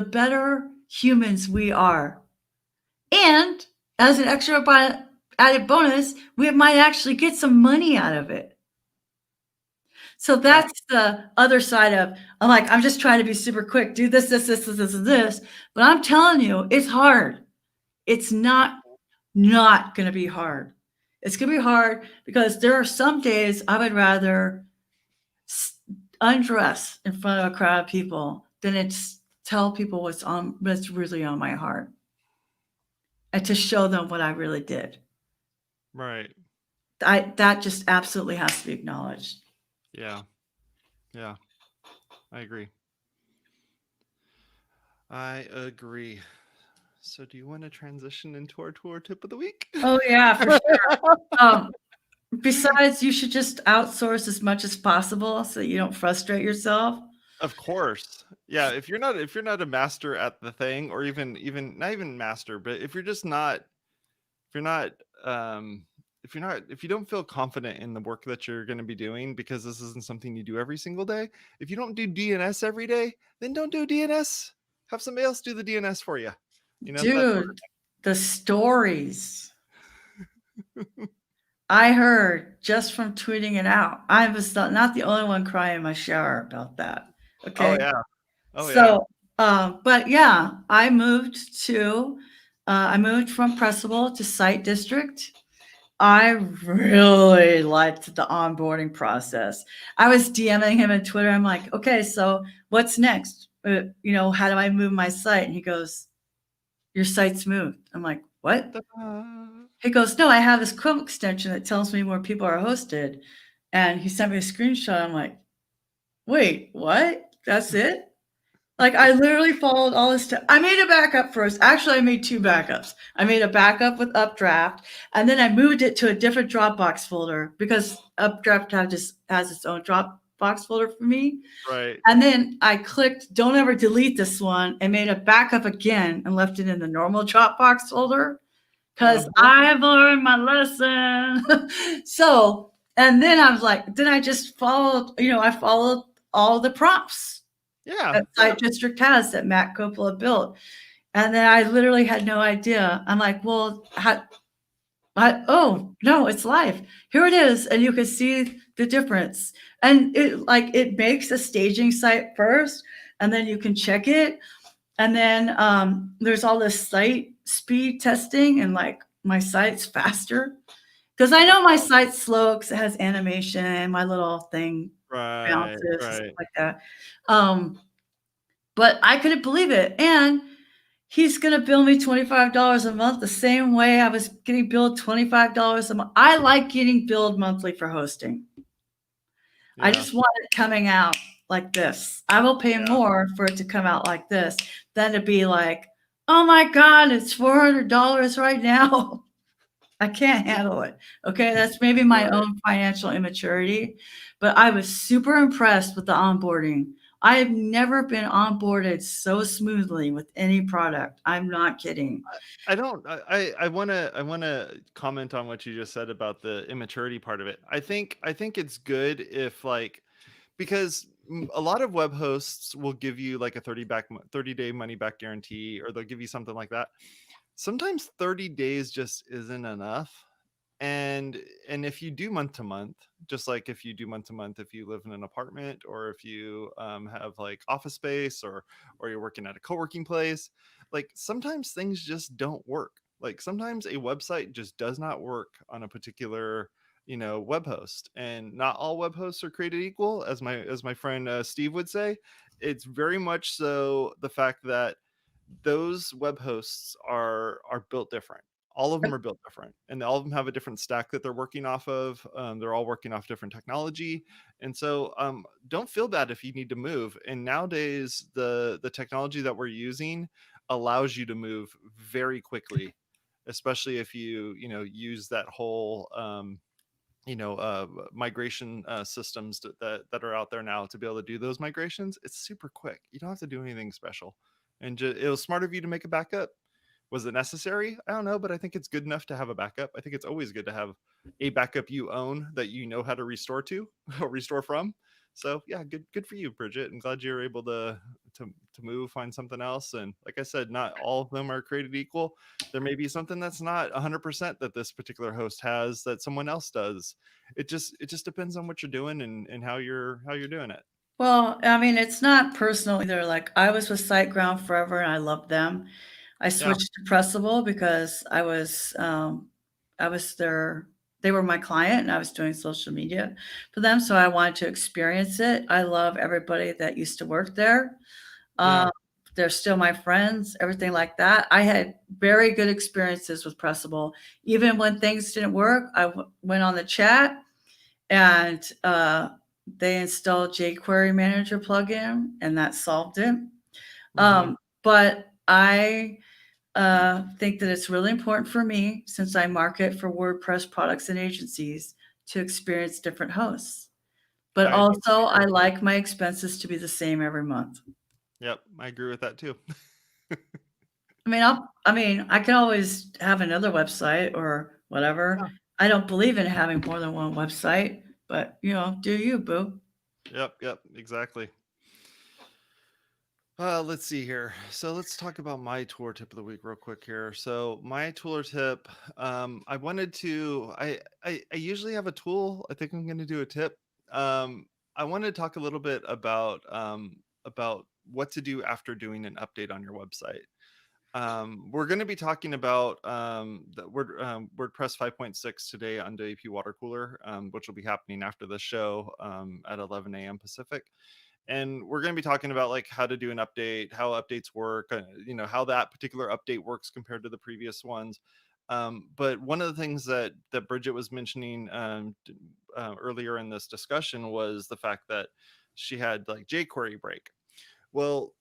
better humans we are. And as an extra added bonus, we might actually get some money out of it. So that's the other side of, I'm just trying to be super quick, do this, and this. But I'm telling you, it's hard. It's not going to be hard. It's going to be hard because there are some days I would rather undress in front of a crowd of people than tell people what's really on my heart and to show them what I really did. Right. that just absolutely has to be acknowledged. Yeah. Yeah. I agree. I agree. So do you want to transition into our tour tip of the week? Oh yeah, for sure. Besides, you should just outsource as much as possible so that you don't frustrate yourself. Of course. Yeah, if you're not a master at the thing, or even not even master, but if you're just not if you're not if you don't feel confident in the work that you're going to be doing, because this isn't something you do every single day, if you don't do DNS every day, then don't do DNS. Have somebody else do the DNS for you. That sort of Dude, the stories I heard just from tweeting it out. I was not the only one crying in my shower about that. Oh Okay. yeah. Oh yeah. So, but yeah, I moved from Pressable to Site District. I really liked the onboarding process. I was DMing him on Twitter. I'm like, okay, so what's next? How do I move my site? And he goes, your site's moved. I'm like, what? He goes, no, I have this Chrome extension that tells me where people are hosted. And he sent me a screenshot. I'm like, wait, what? That's it? Like, I literally followed all this stuff. I made a backup first. Actually, I made 2 backups. I made a backup with Updraft, and then I moved it to a different Dropbox folder because Updraft has its own Dropbox folder for me. Right. And then I clicked, don't ever delete this one, and made a backup again and left it in the normal Dropbox folder because I've learned my lesson. So, and then I was like, then I just followed, I followed all the prompts. Yeah. That Site District has that Matt Coppola built. And then I literally had no idea. I'm like, well, oh, no, it's live. Here it is. And you can see the difference. And it makes a staging site first, and then you can check it. And then there's all this site speed testing, and like my site's faster. Because I know my site's slow because it has animation and my little thing bounces and stuff like that. But I couldn't believe it. And he's going to bill me $25 a month the same way I was getting billed $25 a month. I like getting billed monthly for hosting. Yeah. I just want it coming out like this. I will pay more for it to come out like this than to be like, oh my God, it's $400 right now. I can't handle it. Okay. That's maybe my own financial immaturity, but I was super impressed with the onboarding. I have never been onboarded so smoothly with any product. I'm not kidding. I want to comment on what you just said about the immaturity part of it. I think it's good if, like, because a lot of web hosts will give you like a 30-day money back guarantee, or they'll give you something like that. Sometimes 30 days just isn't enough. And if you do month to month, just like if you do month to month, if you live in an apartment, or if you have like office space, or you're working at a co-working place, like sometimes things just don't work. Like sometimes a website just does not work on a particular web host, and not all web hosts are created equal, as my friend Steve would say. It's very much so the fact that those web hosts are built different. All of them are built different, and all of them have a different stack that they're working off of. They're all working off different technology. And so don't feel bad if you need to move. And nowadays, the technology that we're using allows you to move very quickly, especially if you use that whole migration systems that are out there now to be able to do those migrations. It's super quick. You don't have to do anything special. And it was smart of you to make a backup. Was it necessary? I don't know, but I think it's good enough to have a backup. I think it's always good to have a backup you own that you know how to restore to or restore from. So yeah, good for you, Bridget. I'm glad you're able to move, find something else. And like I said, not all of them are created equal. There may be something that's not 100% that this particular host has that someone else does. It just depends on what you're doing and how you're doing it. Well, I mean, it's not personal either. Like, I was with SiteGround forever and I loved them. I switched to Pressable because I was they were my client and I was doing social media for them. So I wanted to experience it. I love everybody that used to work there. The They're still my friends, everything like that. I had very good experiences with Pressable. Even when things didn't work, I went on the chat and they installed jQuery Manager plugin, and that solved it. But I think that it's really important for me, since I market for WordPress products and agencies, to experience different hosts. But also, I like my expenses to be the same every month. Yep, I agree with that too. I mean, I can always have another website or whatever. Yeah. I don't believe in having more than one website, but do you, boo? Yep, exactly. Let's see here. So let's talk about my tour tip of the week real quick here. So my tour tip, I wanted to, I usually have a tool. I think I'm going to do a tip. I want to talk a little bit about what to do after doing an update on your website. We're going to be talking about WordPress 5.6 today on WPwatercooler, which will be happening after the show at 11 a.m. Pacific. And we're going to be talking about like how to do an update, how updates work, how that particular update works compared to the previous ones. But one of the things that Bridget was mentioning earlier in this discussion was the fact that she had like jQuery break. Well,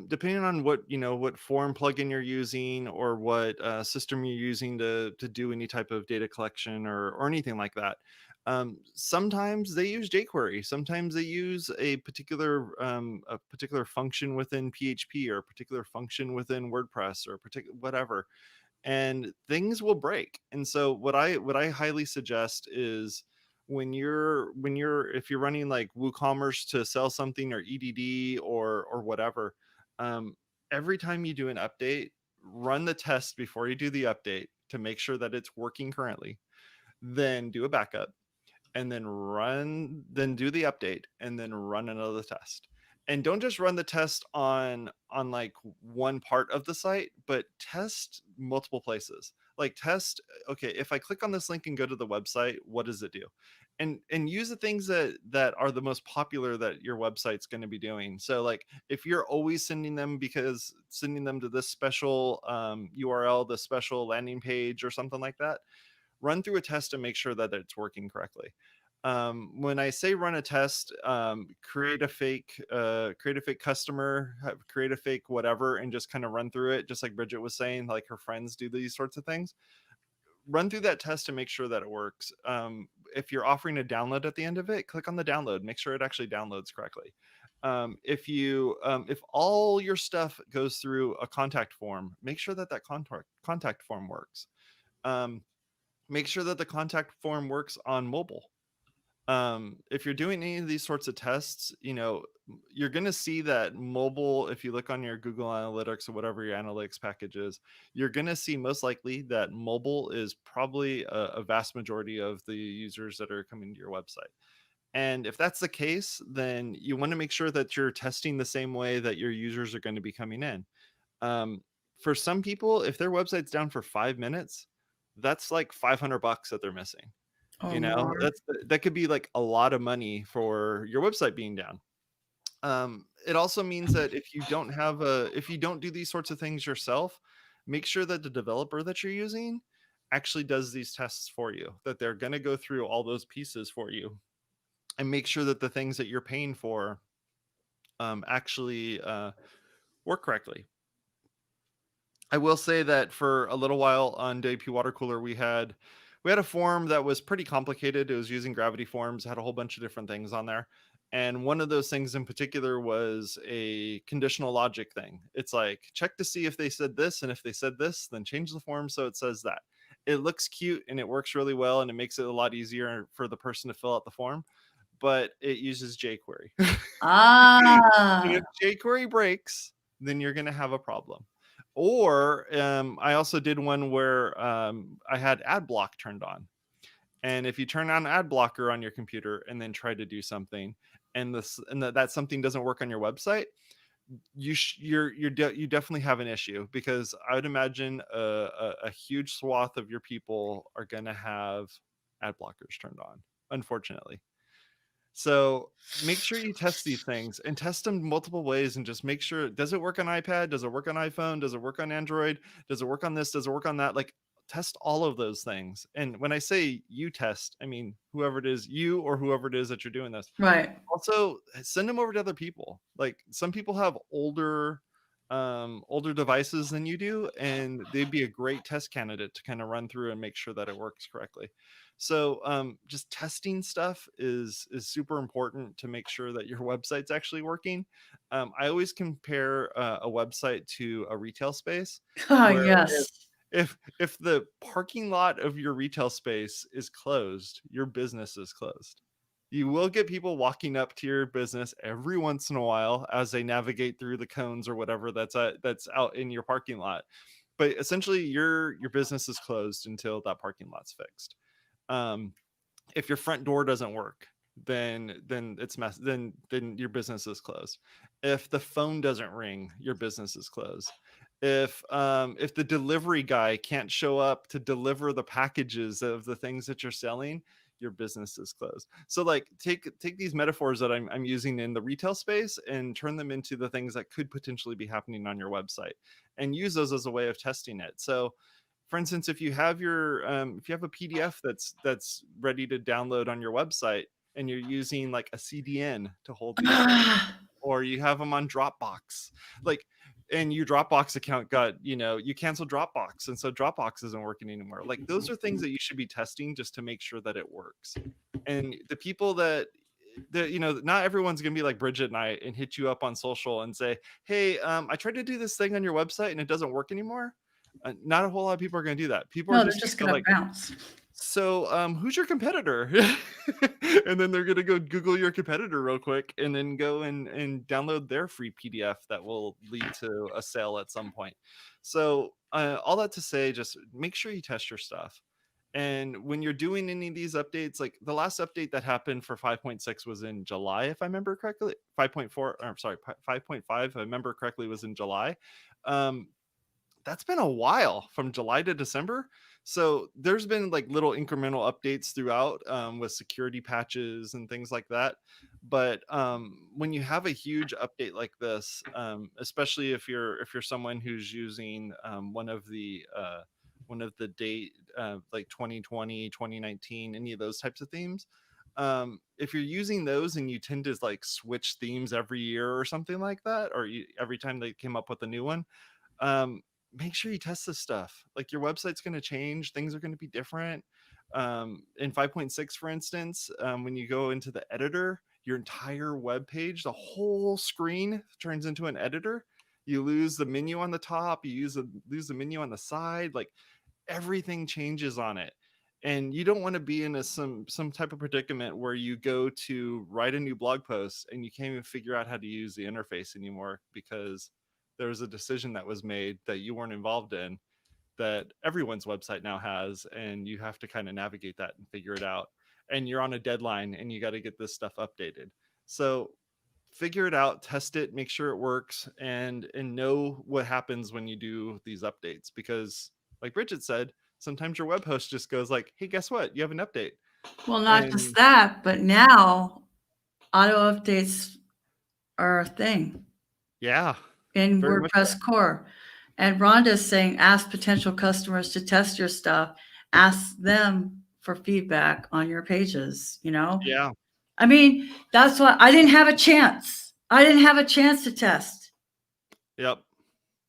depending on what form plugin you're using or what system you're using to do any type of data collection or anything like that, sometimes they use jQuery. Sometimes they use a particular function within PHP or a particular function within WordPress or whatever, and things will break. And so what I highly suggest is when you're if you're running like WooCommerce to sell something or EDD or whatever, every time you do an update, run the test before you do the update to make sure that it's working currently. Then do a backup, and then do the update, and then run another test. And don't just run the test on like one part of the site, but test multiple places. Like test, okay, if I click on this link and go to the website, what does it do? And use the things that are the most popular that your website's going to be doing. So like if you're always sending them to this special URL, the special landing page or something like that, run through a test and make sure that it's working correctly. When I say run a test, create a fake customer, create a fake whatever, and just kind of run through it, just like Bridget was saying, like her friends do these sorts of things. Run through that test to make sure that it works. If you're offering a download at the end of it, click on the download, make sure it actually downloads correctly. If all your stuff goes through a contact form, make sure that contact form works. Make sure that the contact form works on mobile. If you're doing any of these sorts of tests, you're going to see that mobile, if you look on your Google Analytics or whatever your analytics package is, you're going to see most likely that mobile is probably a vast majority of the users that are coming to your website. And if that's the case, then you want to make sure that you're testing the same way that your users are going to be coming in. For some people, if their website's down for 5 minutes, that's like $500 that they're missing. That could be like a lot of money for your website being down. It also means that if you don't do these sorts of things yourself, make sure that the developer that you're using actually does these tests for you, that they're going to go through all those pieces for you and make sure that the things that you're paying for actually work correctly. I will say that for a little while on WPwatercooler, we had a form that was pretty complicated. It was using Gravity Forms, had a whole bunch of different things on there. And one of those things in particular was a conditional logic thing. It's like, check to see if they said this, and if they said this, then change the form so it says that. It looks cute and it works really well, and it makes it a lot easier for the person to fill out the form, but it uses jQuery. And if jQuery breaks, then you're going to have a problem. Or I also did one where I had ad block turned on. And if you turn on ad blocker on your computer and then try to do something, and that something doesn't work on your website, you definitely have an issue, because I would imagine a huge swath of your people are going to have ad blockers turned on, unfortunately. So make sure you test these things and test them multiple ways and just make sure, does it work on iPad? Does it work on iPhone? Does it work on Android? Does it work on this? Does it work on that? Like, test all of those things. And when I say you test, I mean whoever it is, you or whoever it is that you're doing this. Right. Also, send them over to other people. Like, some people have older devices than you do, and they'd be a great test candidate to kind of run through and make sure that it works correctly. So just testing stuff is super important to make sure that your website's actually working. I always compare a website to a retail space, Oh, where yes. if the parking lot of your retail space is closed, your business is closed. You will get people walking up to your business every once in a while as they navigate through the cones or whatever that's out in your parking lot. But essentially your business is closed until that parking lot's fixed. If your front door doesn't work, then then your business is closed. If the phone doesn't ring, your business is closed. If the delivery guy can't show up to deliver the packages of the things that you're selling, your business is closed. So like take these metaphors that I'm using in the retail space and turn them into the things that could potentially be happening on your website, and use those as a way of testing it. So for instance, if you have a PDF that's ready to download on your website, and you're using like a CDN to hold these things, or you have them on Dropbox, like, and your Dropbox account got, you canceled Dropbox, and so Dropbox isn't working anymore. Like, those are things that you should be testing just to make sure that it works. And the people that not everyone's gonna be like Bridget and I and hit you up on social and say, hey, I tried to do this thing on your website and it doesn't work anymore. Not a whole lot of people are going to do that. People No, are they're just just gonna going to bounce. so who's your competitor? And then they're going to go Google your competitor real quick and then go and download their free PDF that will lead to a sale at some point. So all that to say, just make sure you test your stuff. And when you're doing any of these updates, like the last update that happened for 5.6 was in July, if I remember correctly. 5.4, I'm sorry, 5.5, if I remember correctly, was in July. That's been a while, from July to December. So there's been like little incremental updates throughout, with security patches and things like that. But when you have a huge update like this, especially if you're someone who's using one of the date, like 2020, 2019, any of those types of themes, if you're using those and you tend to like switch themes every year or something like that, or every time they came up with a new one, make sure you test this stuff. Like, your website's going to change, things are going to be different. In 5.6, for instance, when you go into the editor, your entire web page, the whole screen turns into an editor. You lose the menu on the top, you lose the menu on the side, like everything changes on it. And you don't want to be in some type of predicament where you go to write a new blog post and you can't even figure out how to use the interface anymore, because there was a decision that was made that you weren't involved in, that everyone's website now has, and you have to kind of navigate that and figure it out. And you're on a deadline and you got to get this stuff updated. So figure it out, test it, make sure it works, and know what happens when you do these updates. Because like Bridget said, sometimes your web host just goes like, hey, guess what? You have an update. Well, not just that, but now auto updates are a thing. Yeah. In WordPress core. And Rhonda's saying, ask potential customers to test your stuff. Ask them for feedback on your pages, Yeah. I mean, that's why I didn't have a chance. I didn't have a chance to test. Yep.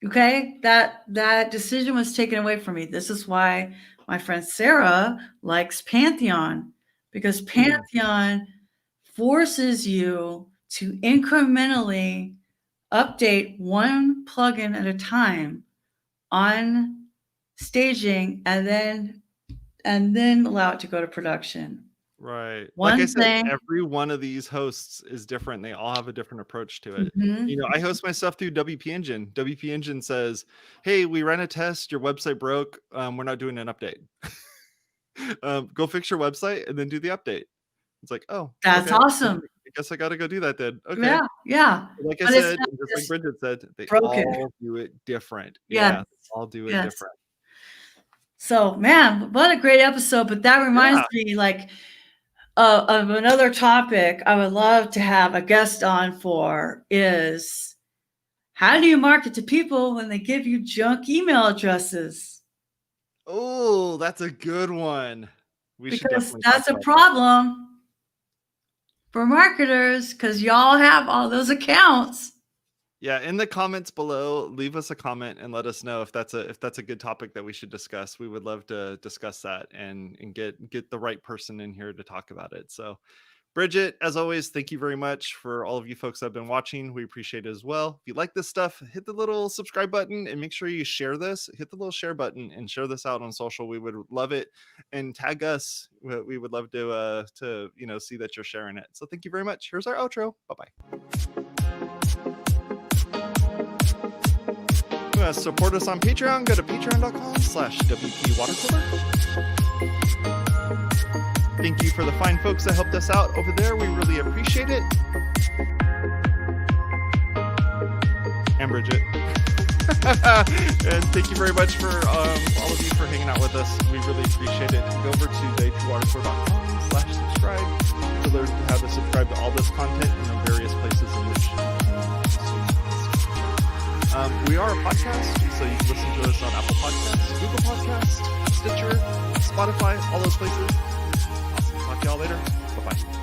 Okay. That decision was taken away from me. This is why my friend Sarah likes Pantheon, because Pantheon forces you to incrementally update one plugin at a time on staging, and then allow it to go to production. Right. Like I said, every one of these hosts is different. They all have a different approach to it. I host my stuff through WP Engine. WP Engine says, hey, we ran a test, your website broke, we're not doing an update. Go fix your website and then do the update. It's like, oh, that's okay. awesome. I guess I got to go do that then. Okay. Yeah. Like I said, just like Bridget said, they all do it different. Yeah, they all do it different. So, man, what a great episode. But that reminds me, like, Of another topic I would love to have a guest on for is, how do you market to people when they give you junk email addresses? Oh, that's a good one. Because that's a problem for marketers, because y'all have all those accounts. Yeah, in the comments below, leave us a comment and let us know if that's a good topic that we should discuss. We would love to discuss that and get the right person in here to talk about it. So, Bridget, as always, thank you very much for all of you folks that have been watching. We appreciate it as well. If you like this stuff, hit the little subscribe button and make sure you share this. Hit the little share button and share this out on social. We would love it. And tag us. We would love to see that you're sharing it. So thank you very much. Here's our outro. Bye-bye. Support us on Patreon. Go to patreon.com/WPwatercooler. Thank you for the fine folks that helped us out over there. We really appreciate it. And Bridget. And thank you very much for all of you for hanging out with us. We really appreciate it. Go over to WPwatercooler.com/subscribe to learn how to subscribe to all this content in the various places in which we are a podcast, so you can listen to us on Apple Podcasts, Google Podcasts, Stitcher, Spotify, all those places. Awesome. Talk to y'all later. Bye-bye.